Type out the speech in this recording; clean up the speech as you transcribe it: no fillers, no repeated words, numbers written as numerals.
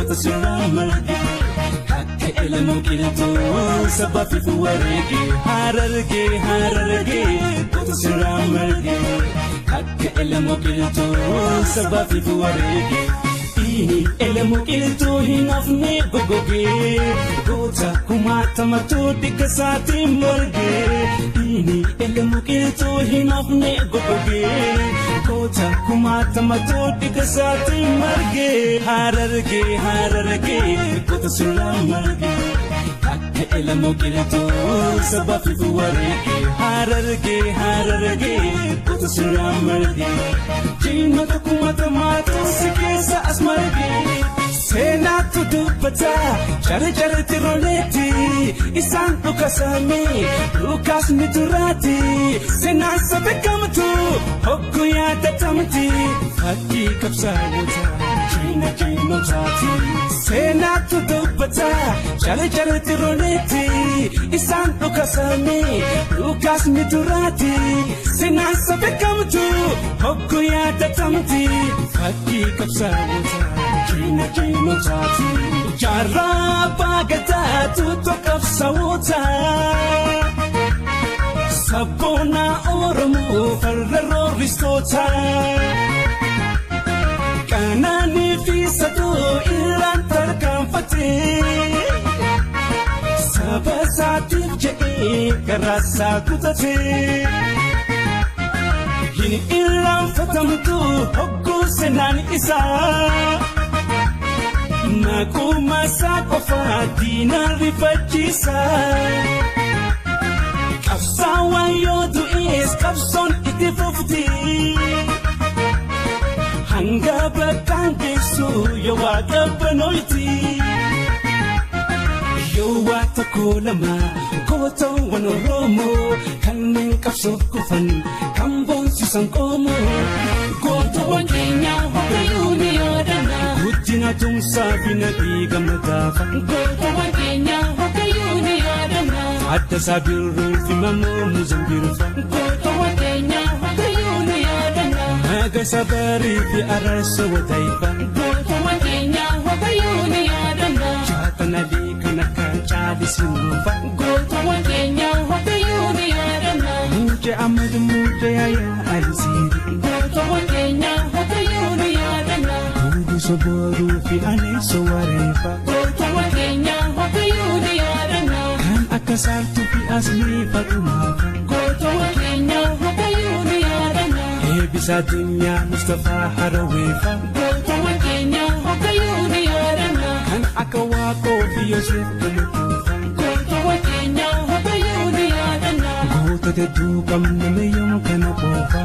goota sirraa marge akka elemoo qilxuu sabaaf warge hararge goota sirraa marge akka elemoo qilxuu sabaaf warge elemoo qilxuu hin hafne gogoge goota kumaatamatu dikkasaati marge elemoo qilxuu hin hafne gogoge goota kumaatamatu dikkasaati marge hararge goota sirraa marge akka elemoo qilxuu sabaaf warge hararge goota sirraa marge jiinoota kumaatamatu si keessa as marge seenaatu dubbata jara tiroleeti isaan dhukasanii dhukaasni duraati seenaan sabe kamtu hoggu yaadatamti fakkii qabsaa'ota jiinotaati seenaatu dubbata jara tiroleeti isaan dhukasanii dhukaasni duraati seenaan sabe kamtu hoggu yaadatamti fakkii qabsaa'ota jiinotaati jarraa baagataatu tokkabsaa'ota sabboona Oromoo farra roorristoota qanaanii fi saduu irraan tarkaanfatee saba isaatiif jedhee garaasaa kutatee hin irraanfatamtu hogguu seenaan isaa Nakuma sakofa dina rifachiisa Kapsawa yodu is kapson iti fufti Hanga bakang kesu yawata panoiti Yawata kolama koto wanoromo Kaning kapsok kufan kambon sisang komo Koto wangenya wakayuni yodana Gudina tung sabi na di gamadafa Koto wangenya wakayuni yodana Adda sabi rufi mamo muzambirfa Koto wangenya wakayuni yodana Naga sabari fi arasa wataifa Koto wangenya wakayuni yodana Chata nali kanaka chali sinufa Koto wangenya wakayuni yodana Muje amad muje aya alisiri Koto wangenya wakayuni yodana Soboru fi ane sowarefa Koto wangenya wakayuni yodana Kan akasaltu fi asli patumafa Koto wangenya wakayuni yodana Ebisa dunya Mustafa Harawefa Koto wangenya wakayuni yodana Kan akawako fi Yosef Kumutufa Koto wangenya wakayuni yodana Koto te dukam na mayong kanapofa